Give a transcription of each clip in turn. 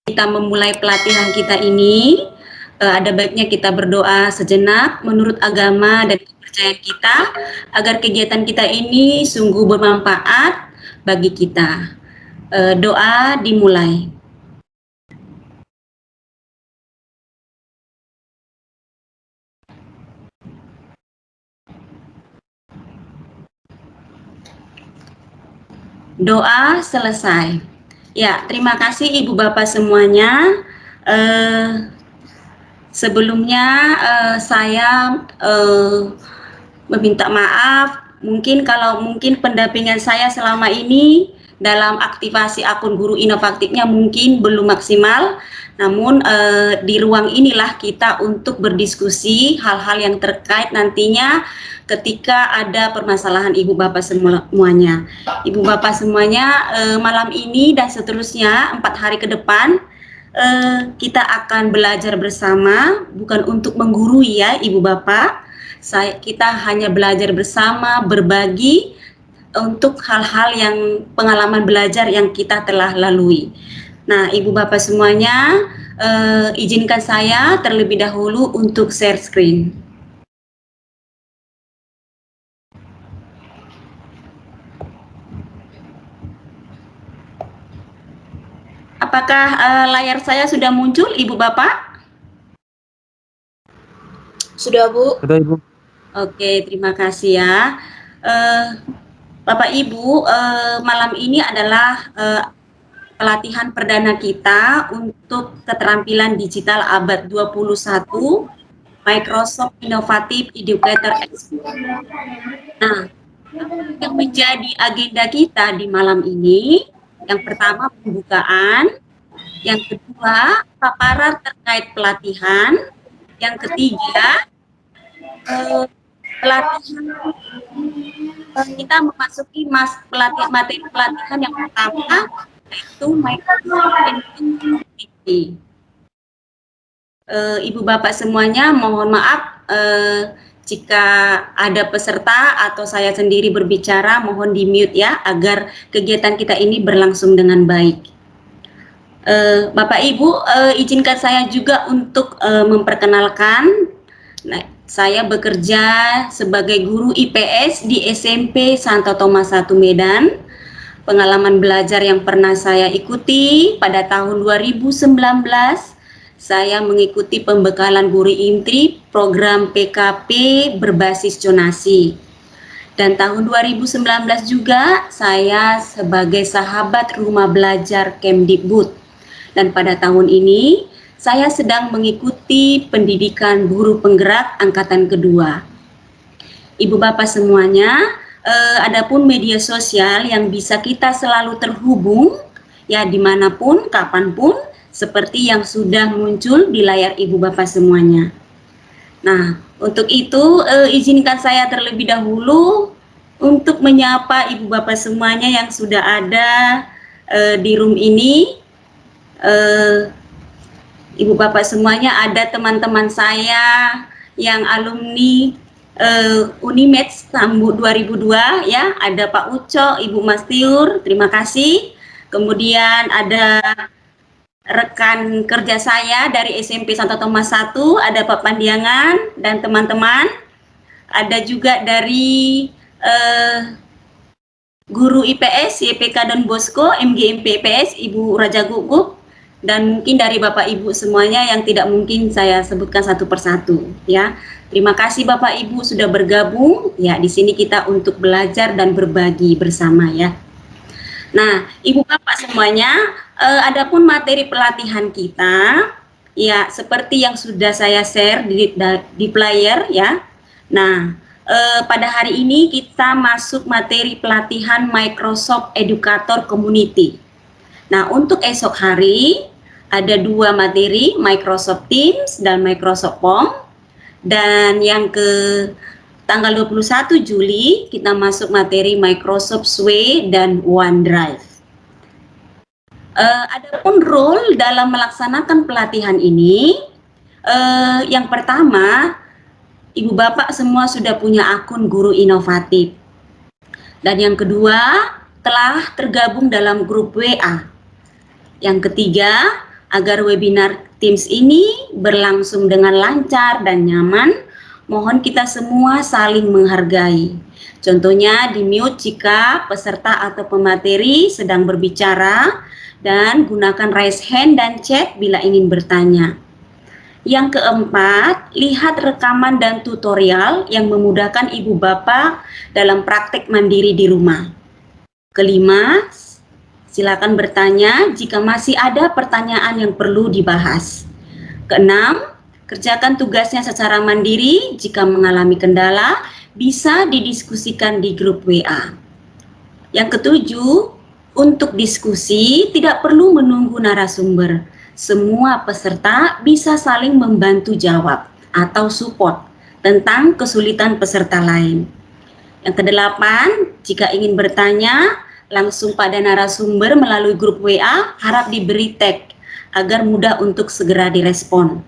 kita memulai pelatihan kita ini, ada baiknya kita berdoa sejenak menurut agama dan kepercayaan kita, agar kegiatan kita ini sungguh bermanfaat bagi kita. Doa dimulai. Doa selesai. Ya, terima kasih Ibu Bapak semuanya. Sebelumnya saya meminta maaf, mungkin pendampingan saya selama ini dalam aktivasi akun guru inovatifnya mungkin belum maksimal, namun di ruang inilah kita untuk berdiskusi hal-hal yang terkait nantinya ketika ada permasalahan Ibu Bapak semuanya. Ibu Bapak semuanya, malam ini dan seterusnya 4 hari ke depan kita akan belajar bersama, bukan untuk menggurui ya Ibu Bapak. Kita hanya belajar bersama, berbagi untuk hal-hal yang pengalaman belajar yang kita telah lalui. Nah, Ibu Bapak semuanya, izinkan saya terlebih dahulu untuk share screen. Apakah layar saya sudah muncul, Ibu Bapak? Sudah, Bu. Sudah, Ibu. Oke, terima kasih ya. Bapak Ibu, malam ini adalah pelatihan perdana kita untuk keterampilan digital abad 21 Microsoft Innovative Educator Expert. Nah, yang menjadi agenda kita di malam ini, yang pertama pembukaan, yang kedua paparan terkait pelatihan, yang ketiga pelatihan. Kita memasuki materi pelatihan yang pertama, yaitu Microsoft Innovative. Ibu Bapak semuanya, mohon maaf jika ada peserta atau saya sendiri berbicara, mohon di mute ya, agar kegiatan kita ini berlangsung dengan baik. Bapak Ibu, izinkan saya juga untuk memperkenalkan. Nah, saya bekerja sebagai guru IPS di SMP Santo Thomas 1 Medan. Pengalaman belajar yang pernah saya ikuti pada tahun 2019, saya mengikuti pembekalan guru intri program PKP berbasis zonasi. Dan tahun 2019 juga saya sebagai sahabat rumah belajar Kemdikbud. Dan pada tahun ini saya sedang mengikuti pendidikan guru penggerak angkatan kedua. Ibu Bapak semuanya, adapun media sosial yang bisa kita selalu terhubung ya dimanapun, kapanpun, seperti yang sudah muncul di layar Ibu Bapak semuanya. Nah, untuk itu izinkan saya terlebih dahulu untuk menyapa Ibu Bapak semuanya yang sudah ada di room ini. Ibu Bapak semuanya, ada teman-teman saya yang alumni Unimed Sambut 2002 ya, ada Pak Uco, Ibu Mastiur, terima kasih. Kemudian ada rekan kerja saya dari SMP Santo Thomas 1, ada Pak Pandiangan dan teman-teman. Ada juga dari guru IPS YPK Don Bosco MGMP IPS Ibu Raja Gugup, dan mungkin dari Bapak Ibu semuanya yang tidak mungkin saya sebutkan satu persatu ya. Terima kasih Bapak Ibu sudah bergabung ya, di sini kita untuk belajar dan berbagi bersama ya. Nah, Ibu Bapak semuanya, adapun materi pelatihan kita ya seperti yang sudah saya share di player ya. Nah, pada hari ini kita masuk materi pelatihan Microsoft Educator Community. Nah, untuk esok hari ada 2 materi, Microsoft Teams dan Microsoft Form. Dan yang ke tanggal 21 Juli kita masuk materi Microsoft Sway dan OneDrive. Adapun role dalam melaksanakan pelatihan ini, yang pertama, Ibu Bapak semua sudah punya akun guru inovatif. Dan yang kedua, telah tergabung dalam grup WA. Yang ketiga, Agar webinar Teams ini berlangsung dengan lancar dan nyaman, mohon kita semua saling menghargai. Contohnya di mute jika peserta atau pemateri sedang berbicara, dan gunakan raise hand dan chat bila ingin bertanya. Yang keempat, lihat rekaman dan tutorial yang memudahkan ibu bapak dalam praktek mandiri di rumah. Kelima, silakan bertanya jika masih ada pertanyaan yang perlu dibahas. Keenam, kerjakan tugasnya secara mandiri. Jika mengalami kendala, bisa didiskusikan di grup WA. Yang ketujuh, untuk diskusi tidak perlu menunggu narasumber. Semua peserta bisa saling membantu jawab atau support tentang kesulitan peserta lain. Yang kedelapan, jika ingin bertanya langsung pada narasumber melalui grup WA, harap diberi tag agar mudah untuk segera direspon.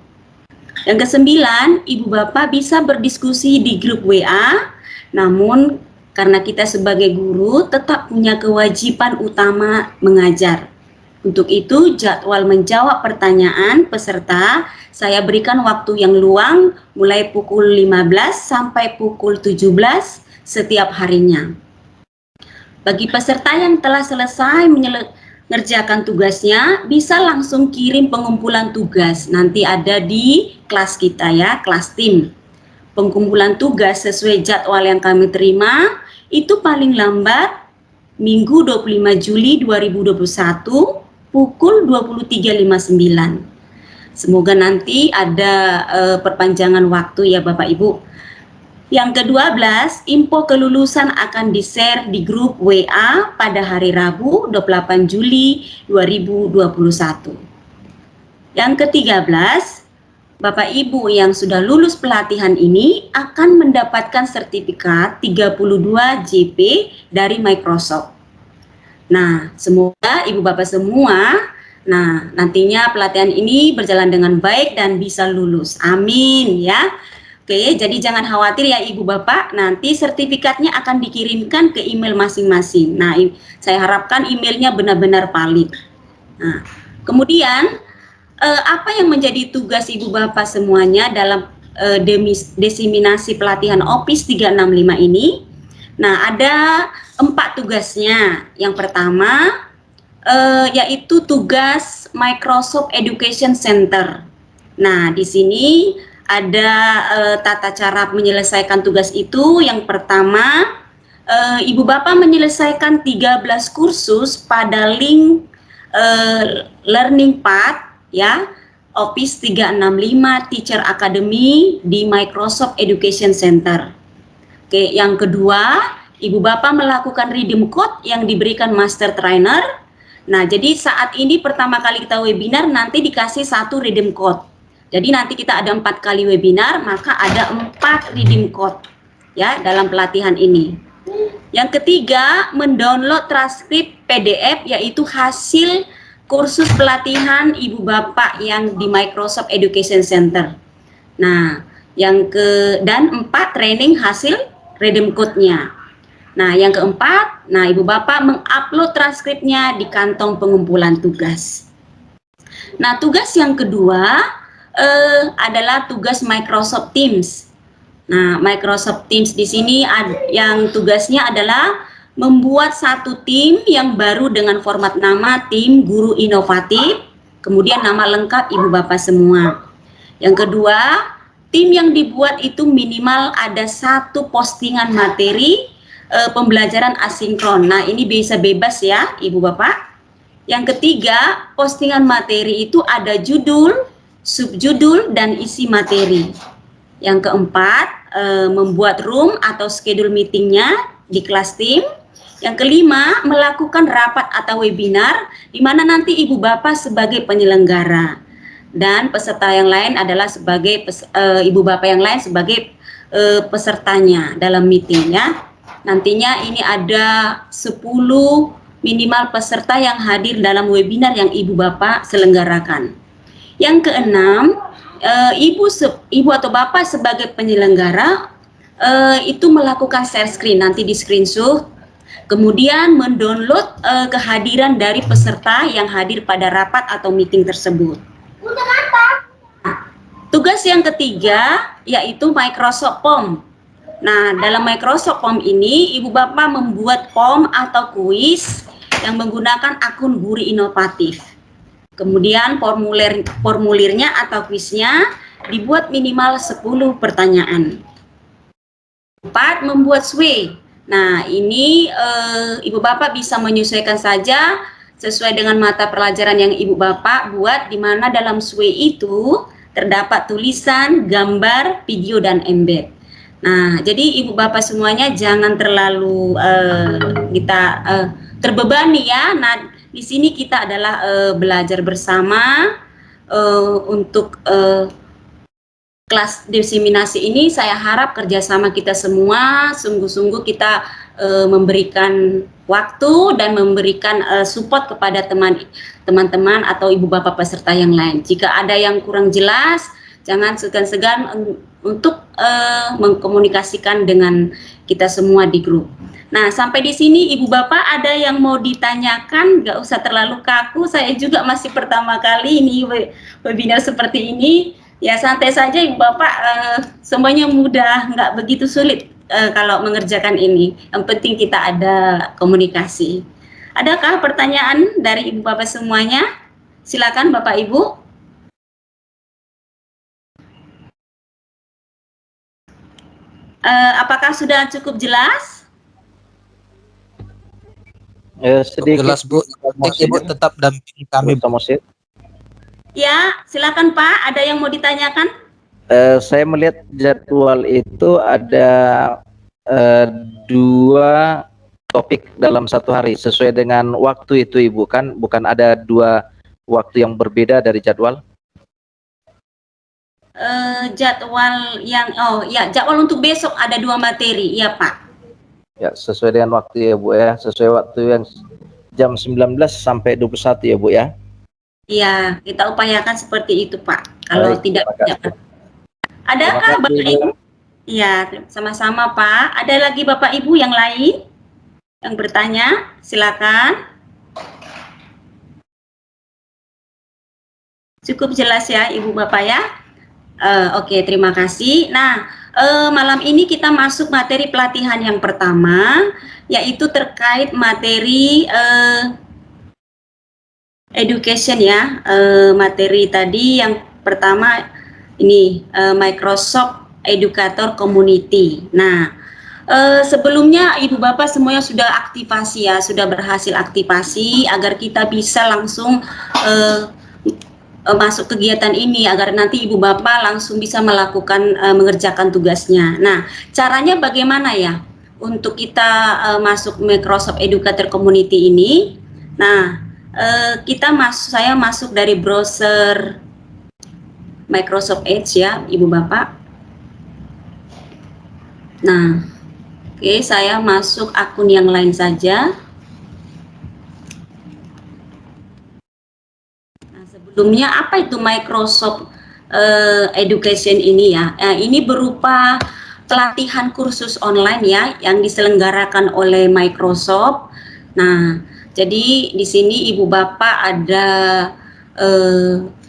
Yang kesembilan, ibu bapak bisa berdiskusi di grup WA, namun karena kita sebagai guru tetap punya kewajiban utama mengajar. Untuk itu, jadwal menjawab pertanyaan peserta saya berikan waktu yang luang mulai pukul 15 sampai pukul 17 setiap harinya. Bagi peserta yang telah selesai mengerjakan tugasnya, bisa langsung kirim pengumpulan tugas. Nanti ada di kelas kita ya, kelas tim. Pengumpulan tugas sesuai jadwal yang kami terima, itu paling lambat Minggu 25 Juli 2021 pukul 23.59. Semoga nanti ada perpanjangan waktu ya Bapak Ibu. Yang ke-12, info kelulusan akan di-share di grup WA pada hari Rabu 28 Juli 2021. Yang ke-13, Bapak Ibu yang sudah lulus pelatihan ini akan mendapatkan sertifikat 32 JP dari Microsoft. Nah, semoga Ibu Bapak semua, nantinya pelatihan ini berjalan dengan baik dan bisa lulus. Amin ya. Oke, jadi jangan khawatir ya Ibu Bapak, nanti sertifikatnya akan dikirimkan ke email masing-masing. Nah, saya harapkan emailnya benar-benar valid. Nah, kemudian apa yang menjadi tugas Ibu Bapak semuanya dalam diseminasi pelatihan Office 365 ini? Nah, ada 4 tugasnya. Yang pertama yaitu tugas Microsoft Education Center. Nah, di sini ada tata cara menyelesaikan tugas itu. Yang pertama, Ibu Bapak menyelesaikan 13 kursus pada link Learning Path ya, Office 365 Teacher Academy di Microsoft Education Center. Oke, yang kedua, Ibu Bapak melakukan redeem code yang diberikan Master Trainer. Nah, jadi saat ini pertama kali kita webinar nanti dikasih 1 redeem code. Jadi nanti kita ada 4 kali webinar, maka ada 4 redeem code ya dalam pelatihan ini. Yang ketiga, mendownload transkrip PDF yaitu hasil kursus pelatihan Ibu Bapak yang di Microsoft Education Center. Nah, dan 4 training hasil redeem code-nya. Nah, yang keempat, Ibu Bapak mengupload transkripnya di kantong pengumpulan tugas. Nah, tugas yang kedua adalah tugas Microsoft Teams. Nah, Microsoft Teams di sini yang tugasnya adalah membuat satu tim yang baru dengan format nama tim guru inovatif, kemudian nama lengkap Ibu Bapak semua. Yang kedua, tim yang dibuat itu minimal ada 1 postingan materi pembelajaran asinkron. Nah, ini bisa bebas ya Ibu Bapak. Yang ketiga, postingan materi itu ada judul, subjudul, dan isi materi. Yang keempat, membuat room atau schedule meetingnya di kelas tim. Yang kelima, melakukan rapat atau webinar di mana nanti Ibu Bapak sebagai penyelenggara dan peserta yang lain adalah sebagai Ibu Bapak yang lain sebagai pesertanya dalam meeting ya. Nantinya ini ada 10 minimal peserta yang hadir dalam webinar yang Ibu Bapak selenggarakan. Yang keenam, Ibu atau Bapak sebagai penyelenggara itu melakukan share screen, nanti di screenshot Kemudian mendownload kehadiran dari peserta yang hadir pada rapat atau meeting tersebut. Tugas yang ketiga yaitu Microsoft Form. Nah, dalam Microsoft Form ini Ibu Bapak membuat form atau kuis yang menggunakan akun Guri Inovatif. Kemudian formulirnya atau kuisnya dibuat minimal 10 pertanyaan. 4. Membuat SWE. Nah, ini Ibu Bapak bisa menyesuaikan saja sesuai dengan mata pelajaran yang Ibu Bapak buat, di mana dalam SWE itu terdapat tulisan, gambar, video, dan embed. Nah, jadi Ibu Bapak semuanya jangan terlalu terbebani ya. Nah, di sini kita adalah belajar bersama untuk kelas diseminasi ini. Saya harap kerjasama kita semua sungguh-sungguh kita memberikan waktu dan memberikan support kepada teman-teman atau ibu bapak peserta yang lain. Jika ada yang kurang jelas, jangan segan-segan untuk mengkomunikasikan dengan kita semua di grup. Nah, sampai di sini ibu bapak ada yang mau ditanyakan, nggak usah terlalu kaku. Saya juga masih pertama kali ini webinar seperti ini. Ya santai saja ibu bapak, semuanya mudah, nggak begitu sulit kalau mengerjakan ini. Yang penting kita ada komunikasi. Adakah pertanyaan dari ibu bapak semuanya? Silakan bapak ibu. Apakah sudah cukup jelas? Sedikit jelas Bu, Ibu tetap dampingi kami Bu. Ya, silakan Pak, ada yang mau ditanyakan? Saya melihat jadwal itu ada 2 topik dalam satu hari sesuai dengan waktu itu Ibu, kan bukan ada 2 waktu yang berbeda dari jadwal? Jadwal yang jadwal untuk besok ada 2 materi, ya Pak. Ya, sesuai dengan waktu ya Bu ya, sesuai waktu yang jam 19 sampai 21 ya Bu ya. Iya, kita upayakan seperti itu Pak. Kalau baik, tidak adakah Bapak Ibu? Iya, sama-sama Pak. Ada lagi Bapak Ibu yang lain yang bertanya? Silakan. Cukup jelas ya Ibu Bapak ya? Oke, terima kasih. Nah, malam ini kita masuk materi pelatihan yang pertama, yaitu terkait materi education ya. Materi tadi yang pertama ini Microsoft Educator Community. Nah, sebelumnya Ibu Bapak semuanya sudah aktivasi ya, sudah berhasil aktivasi agar kita bisa langsung masuk kegiatan ini, agar nanti Ibu Bapak langsung bisa melakukan mengerjakan tugasnya. Nah, caranya bagaimana ya untuk kita masuk Microsoft Educator Community ini? Nah, saya masuk dari browser Microsoft Edge ya, Ibu Bapak. Nah, oke, saya masuk akun yang lain saja. Sebelumnya apa itu Microsoft Education ini ya? Ini berupa pelatihan kursus online ya yang diselenggarakan oleh Microsoft. Nah, jadi di sini Ibu Bapak ada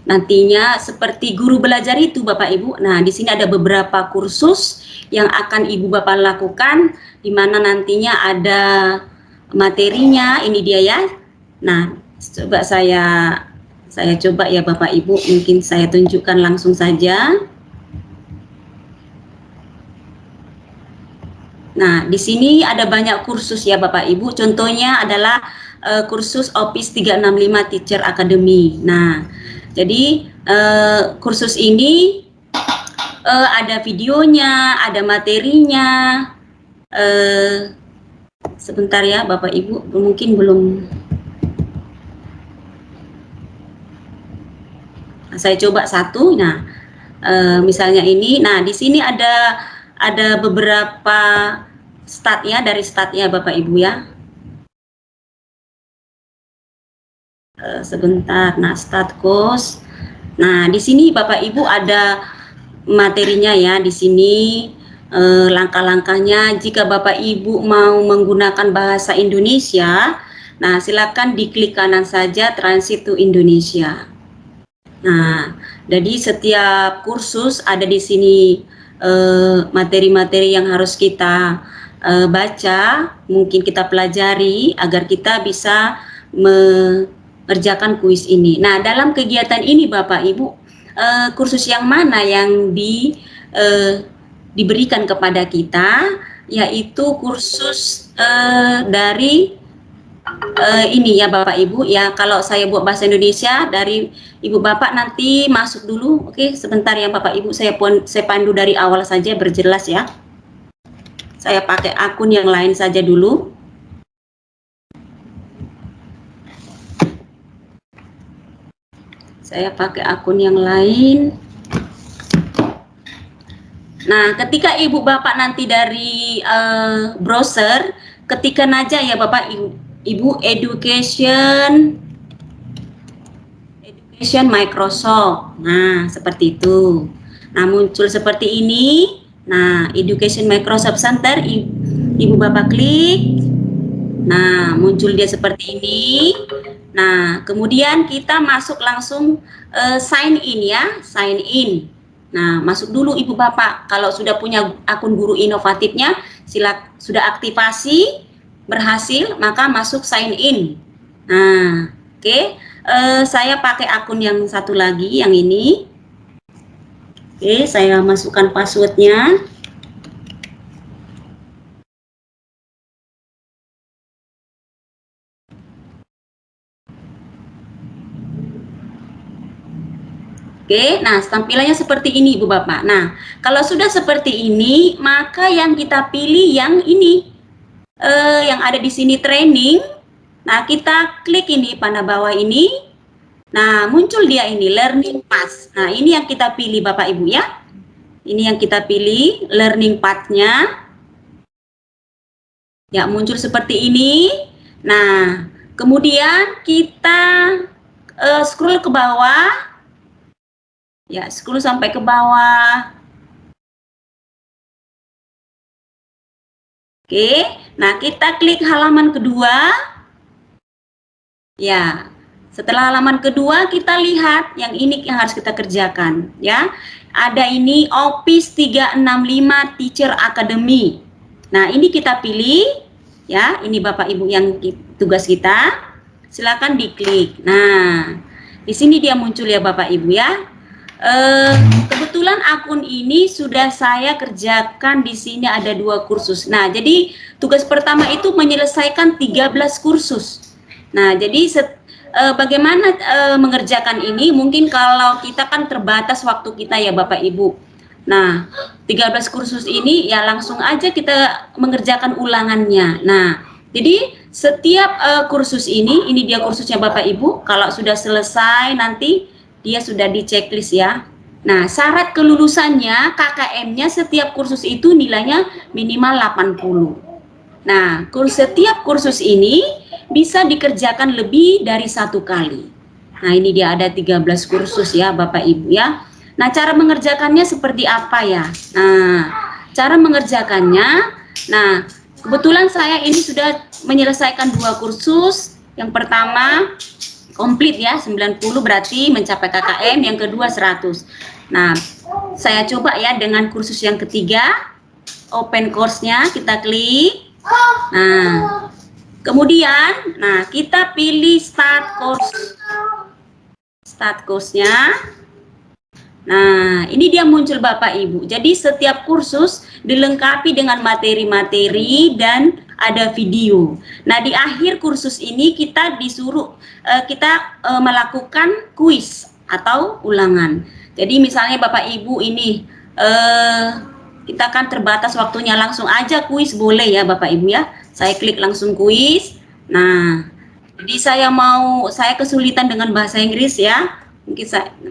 nantinya seperti guru belajar itu Bapak Ibu. Nah, di sini ada beberapa kursus yang akan Ibu Bapak lakukan, di mana nantinya ada materinya. Ini dia ya. Nah, coba saya coba ya Bapak Ibu, mungkin saya tunjukkan langsung saja. Nah, di sini ada banyak kursus ya Bapak Ibu. Contohnya adalah kursus Office 365 Teacher Academy. Nah, jadi kursus ini ada videonya, ada materinya. Sebentar ya Bapak Ibu, mungkin belum. Saya coba satu. Nah, misalnya ini. Nah, di sini ada beberapa start ya, dari startnya Bapak Ibu ya. Sebentar. Nah, start course. Nah, di sini Bapak Ibu ada materinya ya di sini. langkah-langkahnya. Jika Bapak Ibu mau menggunakan bahasa Indonesia, nah silakan diklik kanan saja Transit to Indonesia. Nah, jadi setiap kursus ada di sini materi-materi yang harus kita baca, mungkin kita pelajari agar kita bisa mengerjakan kuis ini. Nah, dalam kegiatan ini Bapak Ibu, kursus yang mana yang diberikan kepada kita, yaitu kursus dari ini ya Bapak Ibu ya. Kalau saya buat bahasa Indonesia, dari Ibu Bapak nanti masuk dulu. Oke, sebentar ya Bapak Ibu, saya pandu dari awal saja berjelas ya. Saya pakai akun yang lain saja dulu. Saya pakai akun yang lain. Nah, ketika Ibu Bapak nanti dari browser, ketikkan aja ya Bapak Ibu Education Microsoft. Nah, seperti itu. Nah, muncul seperti ini. Nah, Education Microsoft Center, Ibu Bapak klik. Nah, muncul dia seperti ini. Nah, kemudian kita masuk langsung sign in ya, sign in. Nah, masuk dulu Ibu Bapak. Kalau sudah punya akun guru inovatifnya, sudah aktivasi, berhasil, maka masuk sign in. Nah, oke. Saya pakai akun yang satu lagi, yang ini. Oke, saya masukkan passwordnya. Oke, nah tampilannya seperti ini Ibu Bapak. Nah, kalau sudah seperti ini, maka yang kita pilih yang ini, yang ada di sini training. Nah, kita klik ini panah bawah ini. Nah, muncul dia ini learning path. Nah, ini yang kita pilih Bapak Ibu ya. Ini yang kita pilih learning path-nya. Ya, muncul seperti ini. Nah, kemudian kita scroll ke bawah. Ya, scroll sampai ke bawah. Oke, nah kita klik halaman kedua. Ya, setelah halaman kedua kita lihat yang ini yang harus kita kerjakan. Ya, ada ini Office 365 Teacher Academy. Nah, ini kita pilih. Ya, ini Bapak Ibu yang tugas kita. Silakan diklik. Nah, di sini dia muncul ya Bapak Ibu ya. Kebetulan akun ini sudah saya kerjakan. Di sini ada 2 kursus. Nah, jadi tugas pertama itu menyelesaikan 13 kursus. Nah, jadi bagaimana mengerjakan ini? Mungkin kalau kita kan terbatas waktu kita ya Bapak Ibu. Nah, 13 kursus ini ya langsung aja kita mengerjakan ulangannya. Nah, jadi setiap kursus ini dia kursusnya Bapak Ibu. Kalau sudah selesai nanti dia sudah di checklist ya. Nah, syarat kelulusannya KKM-nya setiap kursus itu nilainya minimal 80. Nah, setiap kursus ini bisa dikerjakan lebih dari 1 kali. Nah, ini dia ada 13 kursus ya Bapak Ibu ya. Nah, cara mengerjakannya seperti apa ya? Nah, cara mengerjakannya, nah kebetulan saya ini sudah menyelesaikan 2 kursus. Yang pertama komplit ya, 90 berarti mencapai KKM, yang kedua 100. Nah, saya coba ya dengan kursus yang ketiga, open course-nya kita klik. Nah, kemudian, nah kita pilih start course. Start course-nya. Nah, ini dia muncul Bapak Ibu. Jadi setiap kursus dilengkapi dengan materi-materi dan ada video. Nah, di akhir kursus ini kita disuruh melakukan kuis atau ulangan. Jadi misalnya Bapak Ibu ini kita kan terbatas waktunya, langsung aja kuis boleh ya Bapak Ibu ya. Saya klik langsung kuis. Nah, jadi saya kesulitan dengan bahasa Inggris ya.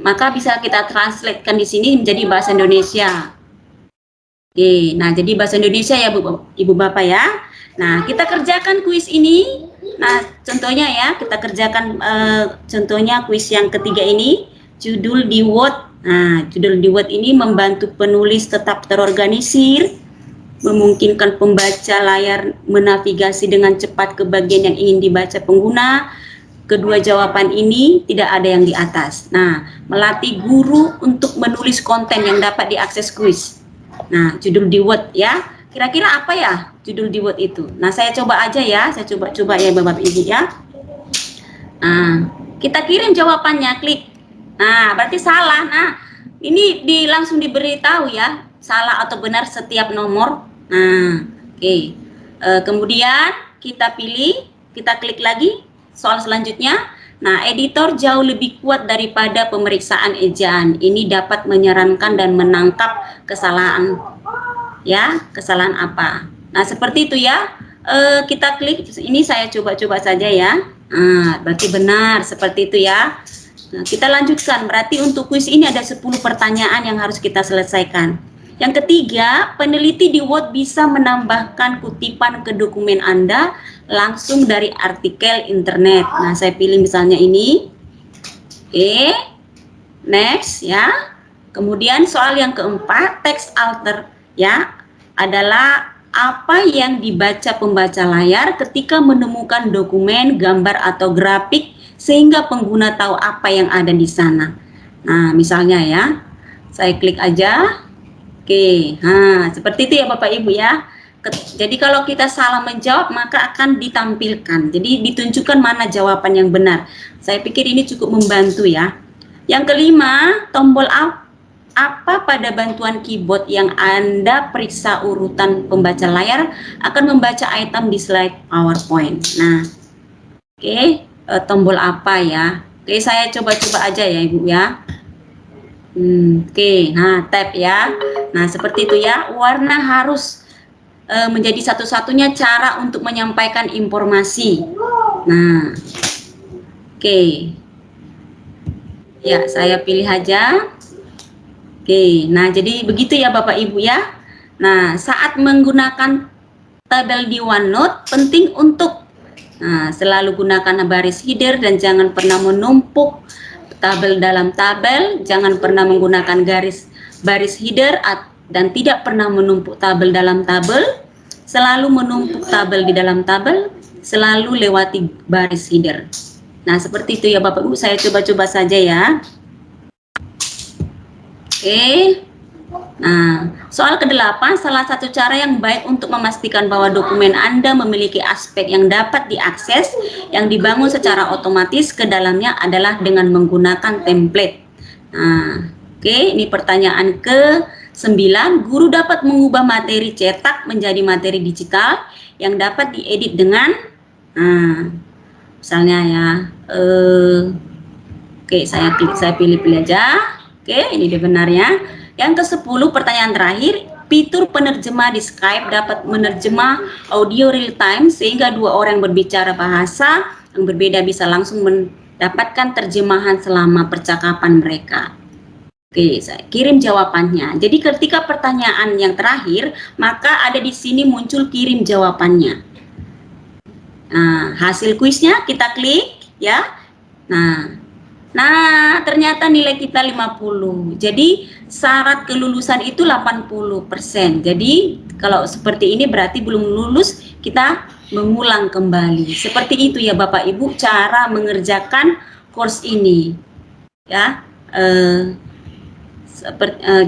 Maka bisa kita translatekan di sini menjadi bahasa Indonesia. Oke, nah jadi bahasa Indonesia ya Ibu Bapak ya. Nah, kita kerjakan kuis ini. Nah, contohnya ya, kita kerjakan contohnya kuis yang ketiga ini, judul DWOT. Nah, judul DWOT ini membantu penulis tetap terorganisir. memungkinkan pembaca layar menavigasi dengan cepat ke bagian yang ingin dibaca pengguna. Kedua jawaban ini tidak ada yang di atas. Nah, melatih guru untuk menulis konten yang dapat diakses kuis. Nah, judul di Word ya. Kira-kira apa ya judul di Word itu? Nah, saya coba aja ya. Saya coba ya Bapak Ibu ya. Nah, kita kirim jawabannya, klik. Nah, berarti salah. Nah, ini langsung diberitahu ya, salah atau benar setiap nomor. Nah, oke. Kemudian kita pilih, kita klik lagi soal selanjutnya. Nah, editor jauh lebih kuat daripada pemeriksaan ejaan. Ini dapat menyarankan dan menangkap kesalahan. Ya, kesalahan apa? Nah, seperti itu ya. Kita klik. Ini saya coba-coba saja ya. Nah, berarti benar seperti itu ya. Nah, kita lanjutkan. Berarti untuk kuis ini ada 10 pertanyaan yang harus kita selesaikan. Yang ketiga, peneliti di Word bisa menambahkan kutipan ke dokumen Anda langsung dari artikel internet. Nah, saya pilih misalnya ini. Oke. Next ya. Kemudian soal yang keempat, text alter ya, adalah apa yang dibaca pembaca layar ketika menemukan dokumen, gambar atau grafik sehingga pengguna tahu apa yang ada di sana. Nah, misalnya ya, saya klik aja. Oke, nah seperti itu ya Bapak Ibu ya. Jadi kalau kita salah menjawab maka akan ditampilkan. Jadi ditunjukkan mana jawaban yang benar. Saya pikir ini cukup membantu ya. Yang kelima, tombol apa pada bantuan keyboard yang Anda periksa urutan pembaca layar akan membaca item di slide PowerPoint. Nah, oke, tombol apa ya? Oke, saya coba-coba aja ya Ibu ya. Oke, nah tab ya. Nah seperti itu ya. Warna harus menjadi satu-satunya cara untuk menyampaikan informasi. Nah, oke. Ya, saya pilih aja. Oke, nah jadi begitu ya Bapak Ibu ya. Nah, saat menggunakan tabel di OneNote, penting untuk selalu gunakan baris header dan jangan pernah menumpuk tabel dalam tabel, jangan pernah menggunakan baris header dan tidak pernah menumpuk tabel dalam tabel, selalu menumpuk tabel di dalam tabel, selalu lewati baris header. Nah, seperti itu ya Bapak Ibu, saya coba-coba saja ya. Oke. Nah, soal ke-8, salah satu cara yang baik untuk memastikan bahwa dokumen Anda memiliki aspek yang dapat diakses, yang dibangun secara otomatis ke dalamnya adalah dengan menggunakan template. Nah, oke, ini pertanyaan ke-9, guru dapat mengubah materi cetak menjadi materi digital yang dapat diedit dengan, misalnya ya, oke, saya pilih aja. Oke, ini dia benarnya. Yang ke-10, pertanyaan terakhir, fitur penerjemah di Skype dapat menerjemah audio real time sehingga dua orang yang berbicara bahasa yang berbeda bisa langsung mendapatkan terjemahan selama percakapan mereka. Oke, saya kirim jawabannya. Jadi ketika pertanyaan yang terakhir, maka ada di sini muncul kirim jawabannya. Nah, hasil kuisnya kita klik ya. Nah, ternyata nilai kita 50. Jadi syarat kelulusan itu 80%. Jadi kalau seperti ini berarti belum lulus, kita mengulang kembali. Seperti itu ya Bapak Ibu cara mengerjakan course ini. Ya.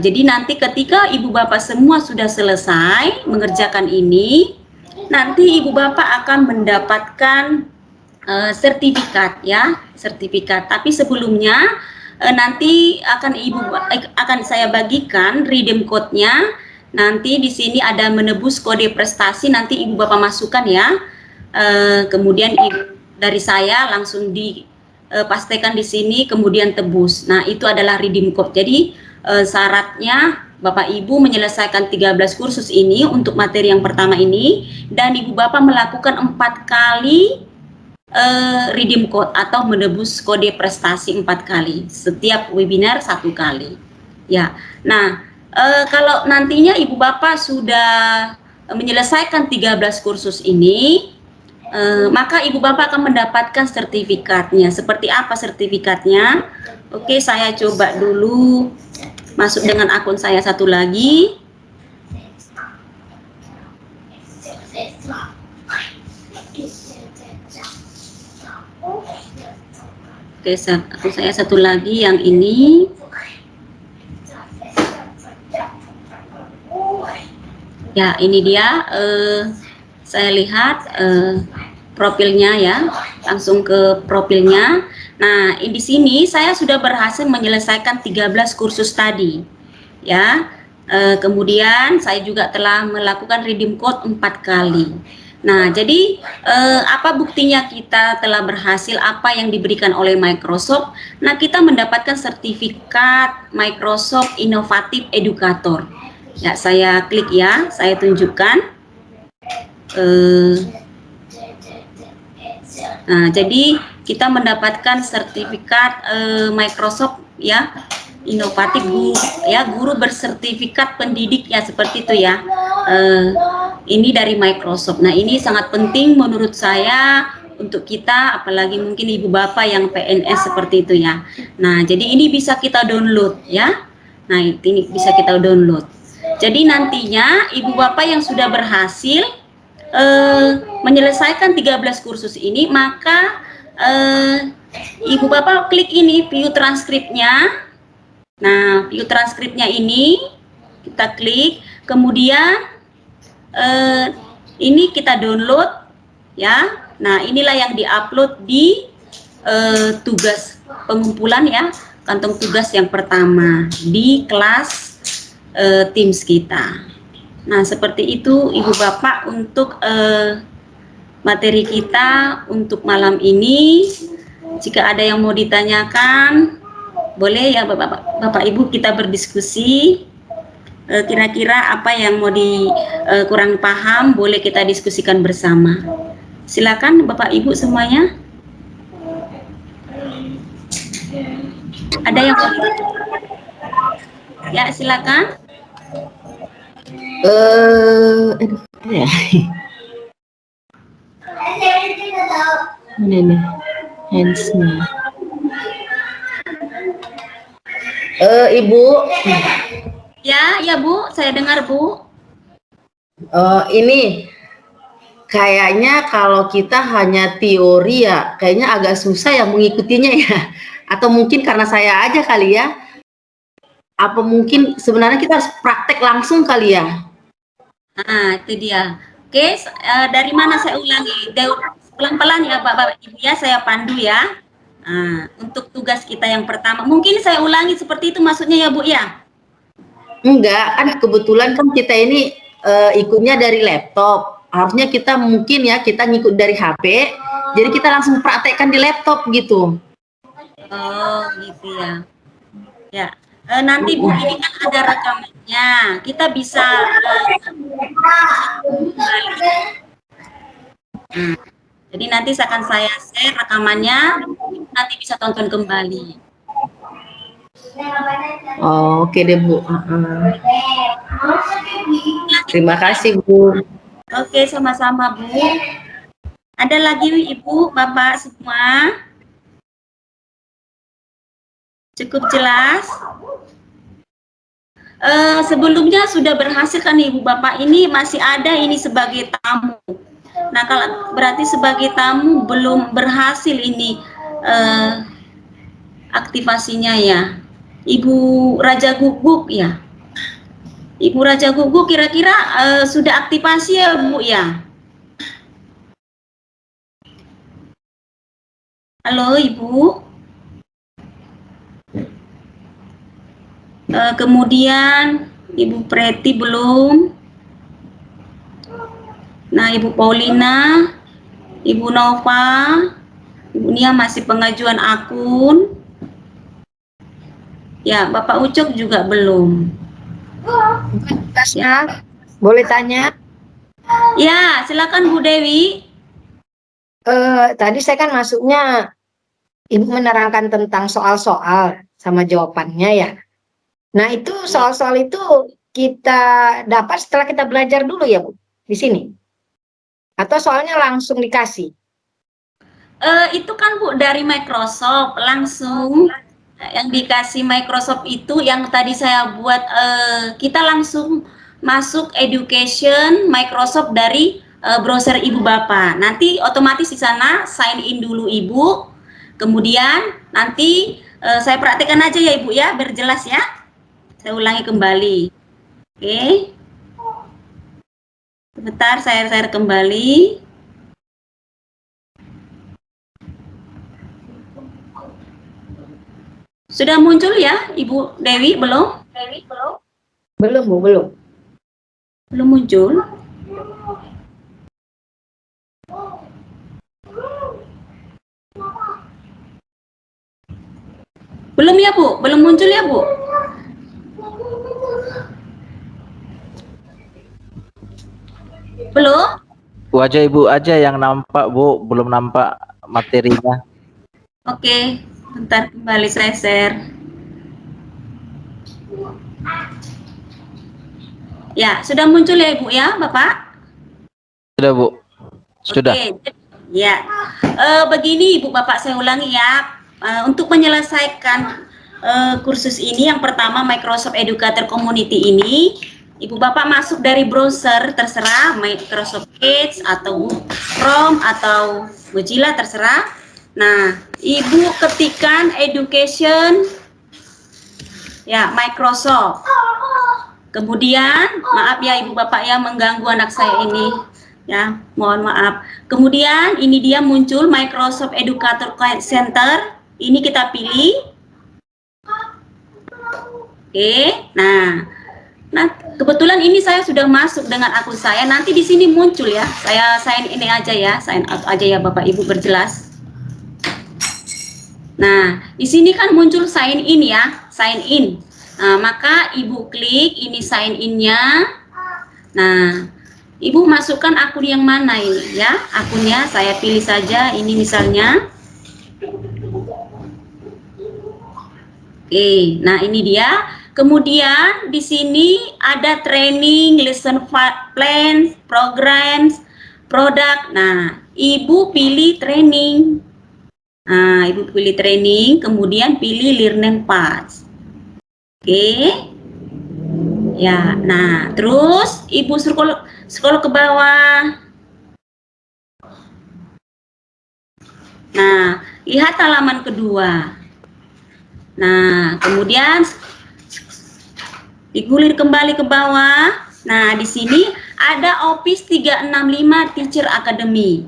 Jadi nanti ketika Ibu Bapak semua sudah selesai mengerjakan ini, nanti Ibu Bapak akan mendapatkan sertifikat ya, sertifikat. Tapi sebelumnya nanti akan saya bagikan redeem code-nya. Nanti di sini ada menebus kode prestasi, nanti Ibu Bapak masukkan ya. Kemudian dari saya langsung dipastikan di sini kemudian tebus. Nah, itu adalah redeem code. Jadi syaratnya Bapak Ibu menyelesaikan 13 kursus ini untuk materi yang pertama ini dan Ibu Bapak melakukan 4 kali redeem code atau menebus kode prestasi 4 kali, setiap webinar 1 kali ya. Nah, kalau nantinya Ibu Bapak sudah menyelesaikan 13 kursus ini, maka Ibu Bapak akan mendapatkan sertifikatnya. Seperti apa sertifikatnya? Oke, saya coba dulu masuk dengan akun saya satu lagi. Oke, saya satu lagi yang ini. Ya, ini dia. Saya lihat profilnya ya, langsung ke profilnya. Nah, di sini saya sudah berhasil menyelesaikan 13 kursus tadi, ya. Kemudian saya juga telah melakukan redeem code 4 kali. Nah, jadi apa buktinya kita telah berhasil apa yang diberikan oleh Microsoft? Nah, kita mendapatkan sertifikat Microsoft Innovative Educator. Ya, saya klik ya, saya tunjukkan. Nah, jadi kita mendapatkan sertifikat Microsoft ya, inovatif guru ya, guru bersertifikat pendidik ya, seperti itu ya. Ini dari Microsoft. Nah, ini sangat penting menurut saya untuk kita, apalagi mungkin ibu bapak yang PNS seperti itu ya. Nah, jadi ini bisa kita download ya. Nah, ini bisa kita download. Jadi nantinya ibu bapak yang sudah berhasil menyelesaikan 13 kursus ini, maka ibu bapak klik ini view transkripnya. Nah, view transkripnya ini kita klik, kemudian ini kita download ya. Nah, inilah yang diupload di tugas pengumpulan ya, kantong tugas yang pertama di kelas Teams kita. Nah, seperti itu Ibu Bapak untuk materi kita untuk malam ini. Jika ada yang mau ditanyakan, boleh ya Bapak Ibu kita berdiskusi. Kira-kira apa yang mau kurang paham, boleh kita diskusikan bersama. Silakan Bapak Ibu semuanya. Ada yang mau ya, silakan. Ya. Mana nih handsnya? Ibu. Ya Bu, saya dengar Bu. Ini kayaknya kalau kita hanya teori ya, kayaknya agak susah ya mengikutinya ya. Atau mungkin karena saya aja kali ya. Apa mungkin sebenarnya kita harus praktek langsung kali ya? Nah, itu dia. Oke, dari mana saya ulangi? Pelan-pelan ya Bapak Ibu ya, saya pandu ya. Nah, untuk tugas kita yang pertama, mungkin saya ulangi seperti itu maksudnya ya Bu ya? Enggak, kan kebetulan kan kita ini ikutnya dari laptop. Harusnya kita mungkin ya, kita ngikut dari HP, jadi kita langsung praktekkan di laptop gitu. Oh, gitu ya. Ya. Nanti Bu, ini kan ada rekamannya, kita bisa jadi nanti akan saya share rekamannya, nanti bisa tonton kembali. Oh, oke deh Bu. Terima kasih Bu. Oke, sama-sama Bu. Ada lagi Ibu, Bapak semua? Cukup jelas? Sebelumnya sudah berhasil kan Ibu Bapak, ini masih ada ini sebagai tamu. Nah, kalau berarti sebagai tamu belum berhasil ini aktivasinya ya. Ibu Raja Guguk ya. Ibu Raja Guguk kira-kira sudah aktivasi ya Bu ya? Halo Ibu. Kemudian Ibu Preti belum. Nah, Ibu Paulina, Ibu Nova, Ibu Nia masih pengajuan akun. Ya, Bapak Ucok juga belum. Ya, boleh tanya? Ya, silakan Bu Dewi. Tadi saya kan masuknya Ibu menerangkan tentang soal-soal sama jawabannya ya. Nah, itu soal-soal itu kita dapat setelah kita belajar dulu ya Bu, di sini? Atau soalnya langsung dikasih? Itu kan Bu dari Microsoft langsung yang dikasih Microsoft itu yang tadi saya buat, kita langsung masuk education Microsoft dari browser Ibu Bapak. Nanti otomatis di sana sign in dulu Ibu. Kemudian nanti saya praktekkan aja ya Ibu ya, biar jelas ya. Saya ulangi kembali. Oke. Sebentar, saya share kembali. Sudah muncul ya, Ibu Dewi? Belum? Belum, Bu, belum. Belum muncul. Belum ya, Bu? Belum muncul ya, Bu? Belum? Wajah Ibu aja yang nampak, Bu, belum nampak materinya. Oke, bentar kembali saya share. Ya, sudah muncul ya Ibu ya, Bapak? Sudah, Bu. Sudah. Oke, ya. Begini Ibu Bapak, saya ulangi ya. Untuk menyelesaikan kursus ini, yang pertama Microsoft Educator Community ini, Ibu Bapak masuk dari browser terserah, Microsoft Edge atau Google Chrome atau Mozilla terserah. Nah, Ibu ketikkan education ya Microsoft. Kemudian, maaf ya Ibu Bapak ya mengganggu anak saya ini. Ya, mohon maaf. Kemudian ini dia muncul Microsoft Educator Center. Ini kita pilih. Oke. Nah, kebetulan ini saya sudah masuk dengan akun saya. Nanti di sini muncul ya. Saya sign ini aja ya, sign out aja ya Bapak Ibu berjelas. Nah, di sini kan muncul sign in ya, sign in. Nah, maka Ibu klik ini sign in-nya. Nah, Ibu masukkan akun yang mana ini ya? Akunnya saya pilih saja ini misalnya. Oke, nah ini dia. Kemudian di sini ada training, lesson plan, programs, produk. Nah, Ibu pilih training. Nah, Ibu pilih training, kemudian pilih learning paths. Oke. Ya, nah, terus Ibu scroll ke bawah. Nah, lihat halaman kedua. Nah, kemudian digulir kembali ke bawah. Nah, di sini ada Office 365 Teacher Academy.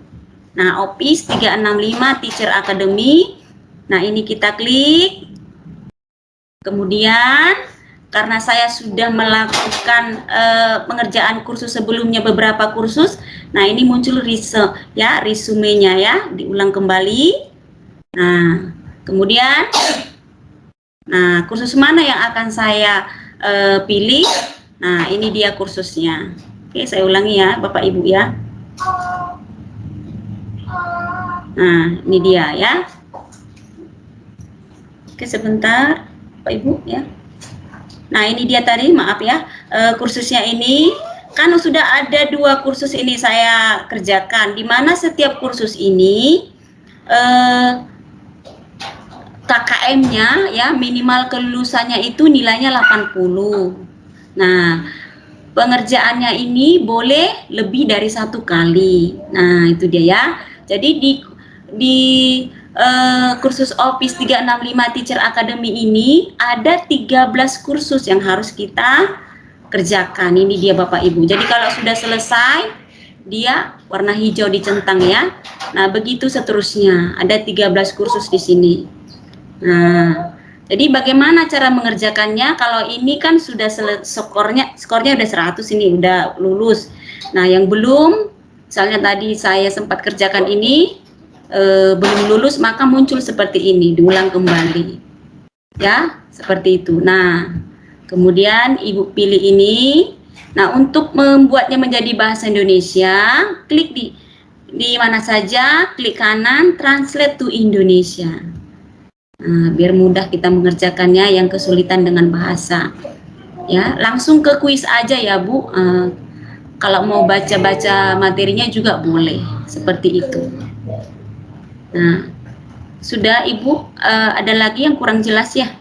Nah, Office 365 Teacher Academy. Nah, ini kita klik. Kemudian, karena saya sudah melakukan pengerjaan kursus sebelumnya beberapa kursus, nah ini muncul resumenya ya, diulang kembali. Nah, kemudian, nah kursus mana yang akan saya pilih? Nah, ini dia kursusnya. Oke, saya ulangi ya, Bapak Ibu ya. Nah, ini dia ya. Oke, sebentar, Bapak Ibu ya. Nah, ini dia tadi, maaf ya, kursusnya ini kan sudah ada 2 kursus ini saya kerjakan, di mana setiap kursus ini KKM-nya ya minimal kelulusannya itu nilainya 80. Nah, pengerjaannya ini boleh lebih dari 1 kali. Nah, itu dia ya. Jadi di kursus Office 365 Teacher Academy ini ada 13 kursus yang harus kita kerjakan. Ini dia Bapak Ibu. Jadi kalau sudah selesai, dia warna hijau dicentang ya. Nah, begitu seterusnya. Ada 13 kursus di sini. Nah, jadi bagaimana cara mengerjakannya? Kalau ini kan sudah skornya udah 100 ini, udah lulus. Nah, yang belum, misalnya tadi saya sempat kerjakan ini, belum lulus, maka muncul seperti ini, diulang kembali ya, seperti itu. Nah, kemudian Ibu pilih ini. Nah, untuk membuatnya menjadi bahasa Indonesia, klik di mana saja, klik kanan translate to Indonesia. Nah, biar mudah kita mengerjakannya yang kesulitan dengan bahasa ya, langsung ke kuis aja ya Bu. Kalau mau baca-baca materinya juga boleh seperti itu. Nah, sudah Ibu, ada lagi yang kurang jelas ya?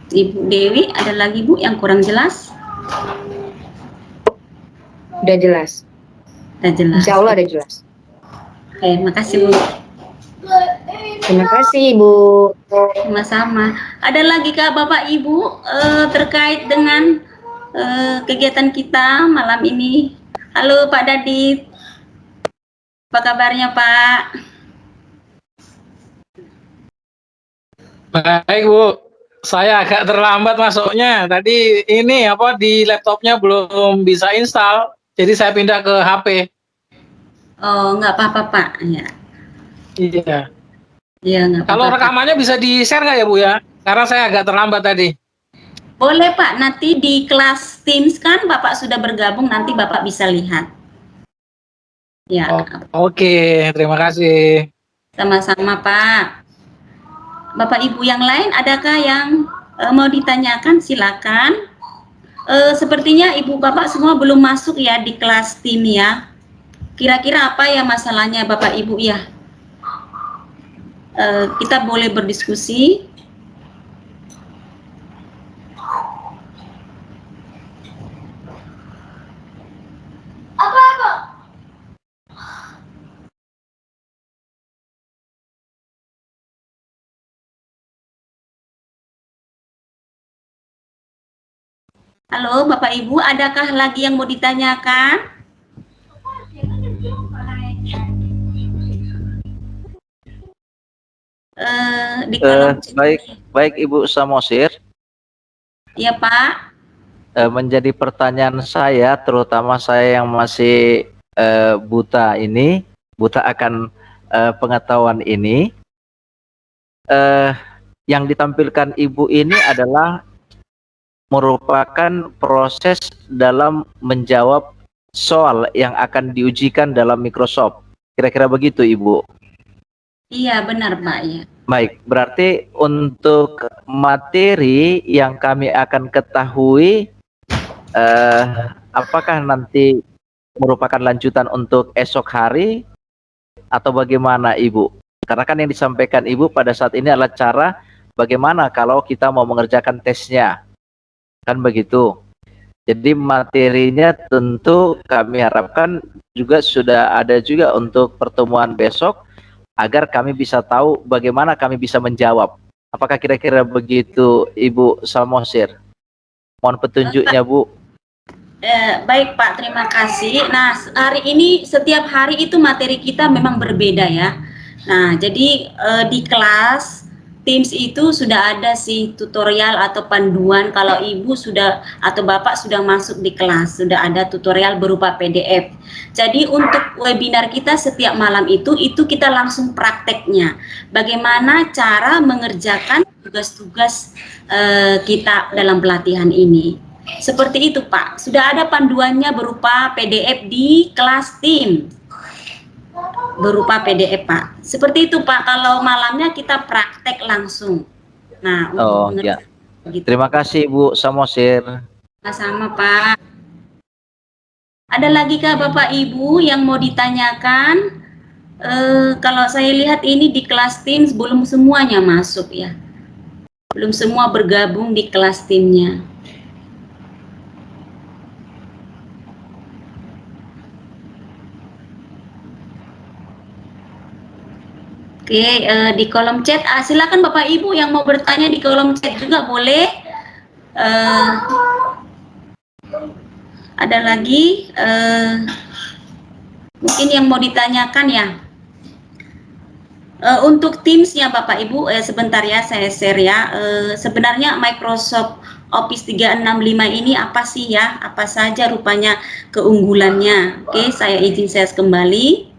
Ibu Dewi, ada lagi Bu yang kurang jelas? Udah jelas. Udah jelas. Insya Allah udah jelas. Oke, makasih Bu. Terima kasih Ibu. Sama-sama. Ada lagi Kak Bapak Ibu terkait dengan kegiatan kita malam ini? Halo Pak Dadit. Apa kabarnya Pak? Baik Bu, saya agak terlambat masuknya. Tadi ini apa di laptopnya belum bisa install, jadi saya pindah ke HP. Oh, nggak apa-apa Pak. Ya, Iya. ya nggak Kalau apa-apa. rekamannya bisa di-share nggak ya Bu ya? Karena saya agak terlambat tadi. Boleh Pak, nanti di kelas Teams kan Bapak sudah bergabung, nanti Bapak bisa lihat. Ya, Oke, terima kasih. sama-sama Pak. Bapak Ibu yang lain, adakah yang mau ditanyakan? Silakan. Sepertinya Ibu Bapak semua belum masuk ya di kelas tim ya. Kira-kira apa ya masalahnya Bapak Ibu ya? Kita boleh berdiskusi. Halo Bapak Ibu, adakah lagi yang mau ditanyakan? Di kolom Baik Ibu Samosir. Ya Pak. Menjadi pertanyaan saya, terutama saya yang masih buta akan pengetahuan ini. Yang ditampilkan Ibu ini adalah merupakan proses dalam menjawab soal yang akan diujikan dalam Microsoft. Kira-kira begitu, Ibu? Iya, benar, Pak. Ya. Baik, berarti untuk materi yang kami akan ketahui, apakah nanti merupakan lanjutan untuk esok hari atau bagaimana, Ibu? Karena kan yang disampaikan Ibu pada saat ini adalah cara bagaimana kalau kita mau mengerjakan tesnya. Kan begitu. Jadi materinya tentu kami harapkan juga sudah ada juga untuk pertemuan besok agar kami bisa tahu bagaimana kami bisa menjawab. Apakah kira-kira begitu Ibu Samosir? Mohon petunjuknya Bu. Baik Pak, terima kasih. Nah, hari ini setiap hari itu materi kita memang berbeda ya. Nah, jadi di kelas Teams itu sudah ada sih tutorial atau panduan kalau Ibu sudah atau Bapak sudah masuk di kelas, sudah ada tutorial berupa PDF. Jadi untuk webinar kita setiap malam itu kita langsung prakteknya. Bagaimana cara mengerjakan tugas-tugas kita dalam pelatihan ini. Seperti itu Pak, sudah ada panduannya berupa PDF di kelas Teams. Berupa PDF Pak. Seperti itu Pak, kalau malamnya kita praktek langsung. Nah, ya. Gitu. Terima kasih Bu Samosir. Sama Pak. Ada lagi kah Bapak Ibu yang mau ditanyakan? Kalau saya lihat ini di kelas Teams belum semuanya masuk ya. Belum semua bergabung di kelas timnya. Oke, di kolom chat, silakan Bapak Ibu yang mau bertanya di kolom chat juga boleh. Ada lagi, mungkin yang mau ditanyakan ya. Untuk Teams-nya Bapak Ibu, sebentar ya saya share ya. Sebenarnya Microsoft Office 365 ini apa sih ya? Apa saja rupanya keunggulannya? Oke, saya izin share kembali.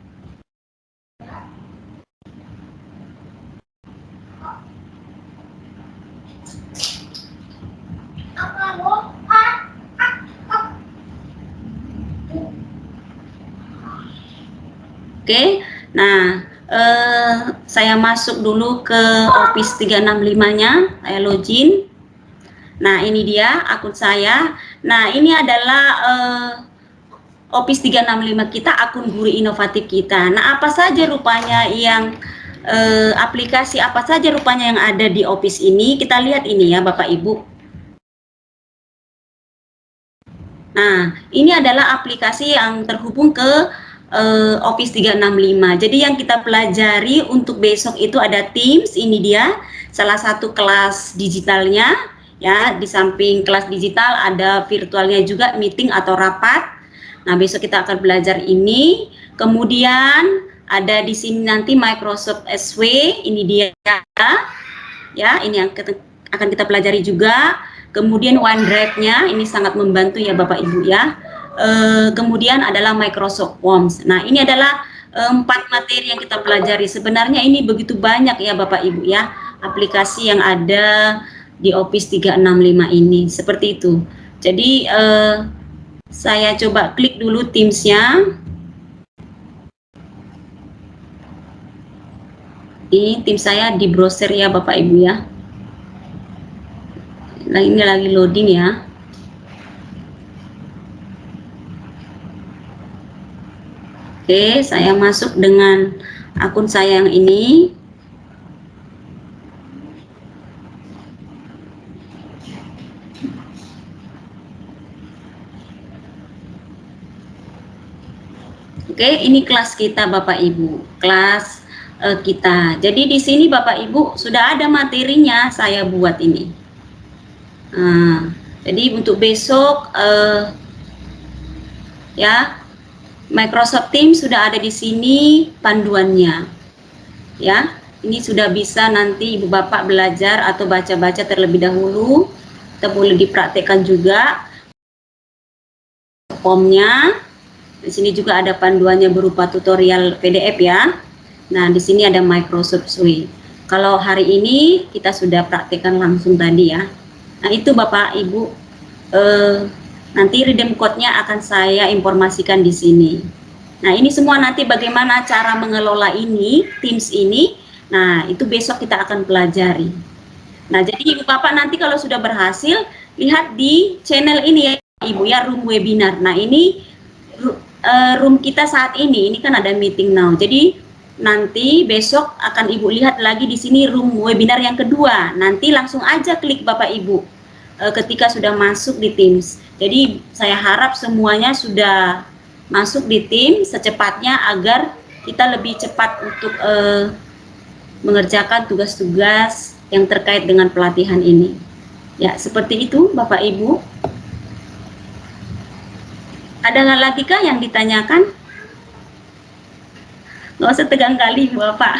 Oke, nah saya masuk dulu ke Office 365-nya, saya login. Nah, ini dia akun saya. Nah, ini adalah Office 365 kita, akun guru inovatif kita. Nah, apa saja rupanya yang aplikasi apa saja rupanya yang ada di Office ini? Kita lihat ini ya, Bapak Ibu. Nah, ini adalah aplikasi yang terhubung ke Office 365. Jadi yang kita pelajari untuk besok itu ada Teams, ini dia salah satu kelas digitalnya ya. Di samping kelas digital ada virtualnya juga, meeting atau rapat. Nah, besok kita akan belajar ini. Kemudian ada di sini nanti Microsoft SW, ini dia ya, ini yang akan kita pelajari juga. Kemudian OneDrive-nya ini sangat membantu ya Bapak Ibu ya. Kemudian adalah Microsoft Forms. Nah, ini adalah 4 materi yang kita pelajari. Sebenarnya ini begitu banyak ya Bapak Ibu ya, aplikasi yang ada di Office 365 ini. Seperti itu. Jadi saya coba klik dulu Teams-nya. Ini tim saya di browser ya Bapak Ibu ya. Nah, ini lagi loading ya. Oke, saya masuk dengan akun saya yang ini. Oke, ini kelas kita Bapak Ibu. Kelas kita. Jadi di sini Bapak Ibu sudah ada materinya saya buat ini. Jadi untuk besok ya, Microsoft Teams sudah ada di sini panduannya. Ya, ini sudah bisa nanti Ibu Bapak belajar atau baca-baca terlebih dahulu. Kita boleh dipraktekkan juga formnya. Di sini juga ada panduannya berupa tutorial PDF ya. Nah, di sini ada Microsoft Suite. Kalau hari ini kita sudah praktekkan langsung tadi ya. Nah, itu Bapak Ibu, nanti redeem code-nya akan saya informasikan di sini. Nah, ini semua nanti bagaimana cara mengelola ini, Teams ini. Nah, itu besok kita akan pelajari. Nah, jadi Ibu Bapak nanti kalau sudah berhasil, lihat di channel ini ya Ibu ya, room webinar. Nah, ini room kita saat ini kan ada meeting now. Jadi nanti besok akan Ibu lihat lagi di sini room webinar yang kedua. Nanti langsung aja klik Bapak Ibu ketika sudah masuk di Teams. Jadi saya harap semuanya sudah masuk di Teams secepatnya agar kita lebih cepat untuk mengerjakan tugas-tugas yang terkait dengan pelatihan ini. Ya, seperti itu Bapak Ibu. Ada lagi kah yang ditanyakan? Nggak usah tegang kali Bapak.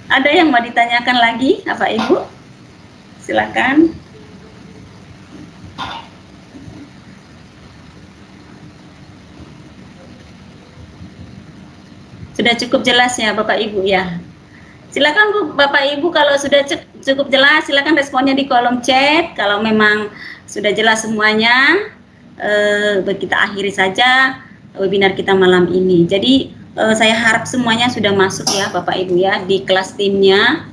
Ada yang mau ditanyakan lagi Bapak Ibu? Silakan. Sudah cukup jelas ya Bapak Ibu ya. Silakan Bu, Bapak Ibu kalau sudah cukup jelas silakan responnya di kolom chat. Kalau memang sudah jelas semuanya, kita akhiri saja webinar kita malam ini. Jadi saya harap semuanya sudah masuk ya Bapak Ibu ya di kelas timnya.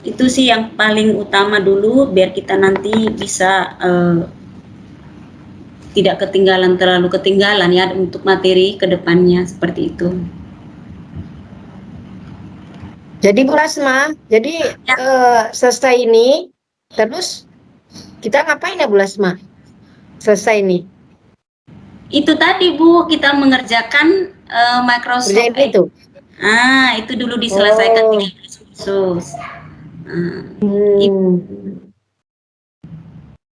Itu sih yang paling utama dulu biar kita nanti bisa tidak terlalu ketinggalan ya untuk materi kedepannya seperti itu. Jadi Bu Lasma, jadi Ya. Selesai ini, terus kita ngapain ya Bu Lasma? Selesai ini. Itu tadi Bu, kita mengerjakan Microsoft. Kerjain itu. Itu dulu diselesaikan 13 khusus.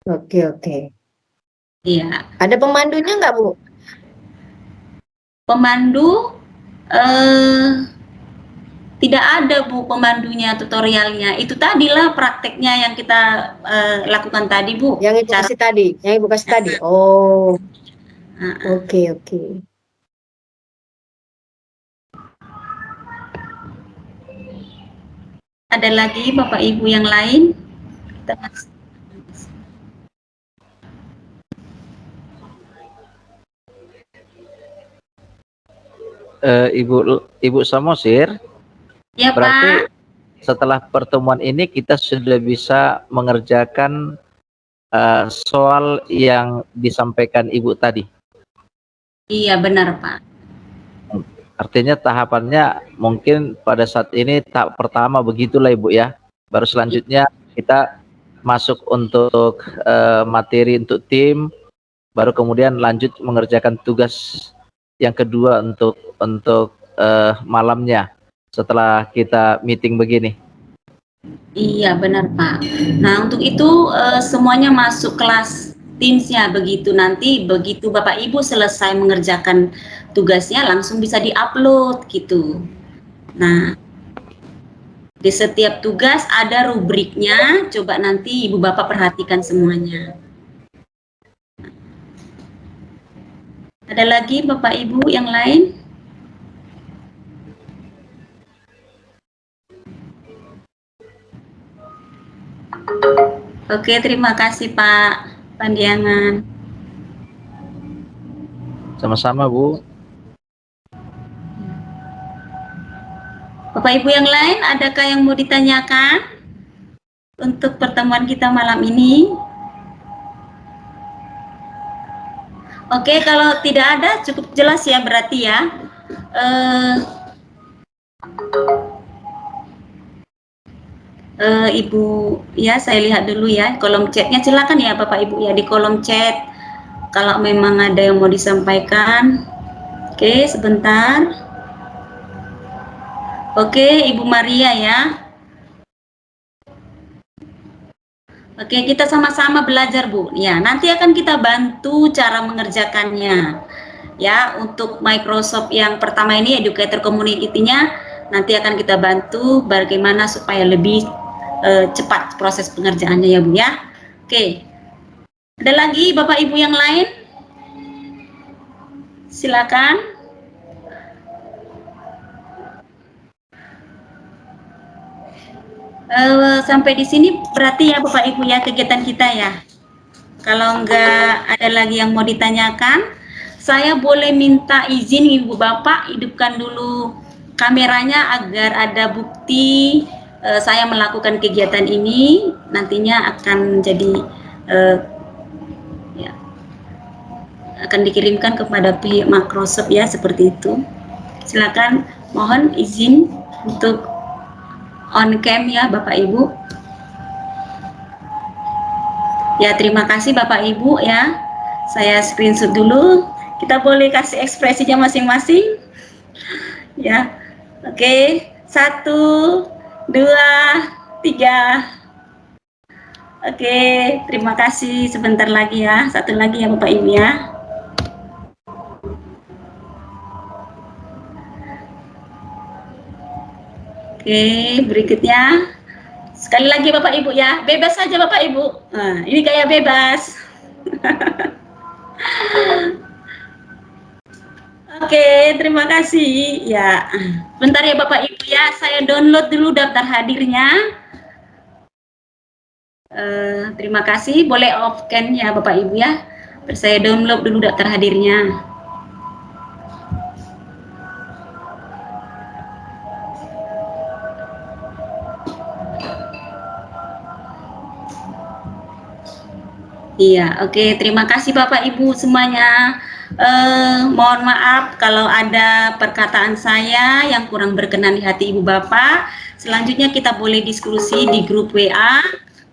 Oke. Iya. Ada pemandunya nggak Bu? Pemandu tidak ada Bu pemandunya, tutorialnya. Itu tadilah prakteknya yang kita lakukan tadi Bu. Yang Ibu kasih tadi, yang Ibu kasih tadi. Oh. Oke. Ada lagi Bapak Ibu yang lain? Ibu Samosir, Ya berarti Pak. setelah pertemuan ini kita sudah bisa mengerjakan soal yang disampaikan Ibu tadi. Iya benar Pak. Artinya tahapannya mungkin pada saat ini tahap pertama begitulah Ibu ya. Baru selanjutnya kita masuk untuk materi untuk tim, baru kemudian lanjut mengerjakan tugas yang kedua untuk malamnya setelah kita meeting begini. Iya, benar Pak. Nah, untuk itu semuanya masuk kelas Teams-nya, begitu nanti begitu Bapak Ibu selesai mengerjakan tugasnya langsung bisa di-upload gitu. Nah, di setiap tugas ada rubriknya, coba nanti Ibu Bapak perhatikan semuanya. Ada lagi Bapak Ibu yang lain? Oke, terima kasih Pak Pandiangan. Sama-sama Bu. Bapak Ibu yang lain, adakah yang mau ditanyakan untuk pertemuan kita malam ini? Oke, kalau tidak ada cukup jelas ya berarti ya. Ibu, ya saya lihat dulu ya kolom chatnya, silakan ya Bapak Ibu ya di kolom chat kalau memang ada yang mau disampaikan. Oke, sebentar. Oke, Ibu Maria ya. Oke, kita sama-sama belajar Bu. Ya, nanti akan kita bantu cara mengerjakannya. Ya, untuk Microsoft yang pertama ini Educator Community-nya nanti akan kita bantu bagaimana supaya lebih cepat proses pengerjaannya ya Bu ya. Oke. Ada lagi Bapak Ibu yang lain? Silakan. Sampai di sini berarti ya Bapak Ibu ya kegiatan kita ya. Kalau enggak ada lagi yang mau ditanyakan, saya boleh minta izin Ibu Bapak hidupkan dulu kameranya agar ada bukti saya melakukan kegiatan ini, nantinya akan jadi ya, akan dikirimkan kepada pihak Microsoft ya, seperti itu. Silakan, mohon izin untuk on cam ya Bapak Ibu. Ya, terima kasih Bapak Ibu ya. Saya screenshot dulu. Kita boleh kasih ekspresinya masing-masing. Ya. Oke, 1, 2, 3. Oke, terima kasih. Sebentar lagi ya. Satu lagi ya Bapak Ibu ya. Oke, berikutnya. Sekali lagi Bapak Ibu ya. Bebas saja Bapak Ibu. Nah, ini kayak bebas. Oke, terima kasih. Ya, bentar ya Bapak Ibu ya. Saya download dulu daftar hadirnya. Terima kasih. Boleh off cam ya Bapak Ibu ya. Saya download dulu daftar hadirnya. Iya, oke. Terima kasih Bapak Ibu semuanya. Mohon maaf kalau ada perkataan saya yang kurang berkenan di hati Ibu Bapak. Selanjutnya kita boleh diskusi di grup WA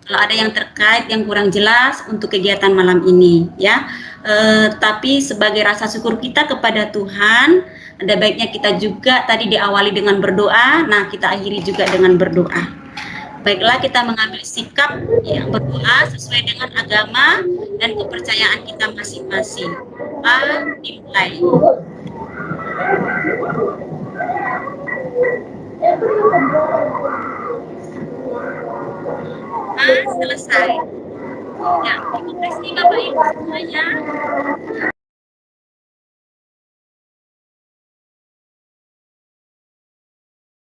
kalau ada yang terkait yang kurang jelas untuk kegiatan malam ini ya. Tapi sebagai rasa syukur kita kepada Tuhan, ada baiknya kita juga tadi diawali dengan berdoa. Nah, kita akhiri juga dengan berdoa. Baiklah, kita mengambil sikap yang berdoa sesuai dengan agama dan kepercayaan kita masing-masing. Dimulai. Selesai. Ya, terima kasih Bapak Ibu semuanya.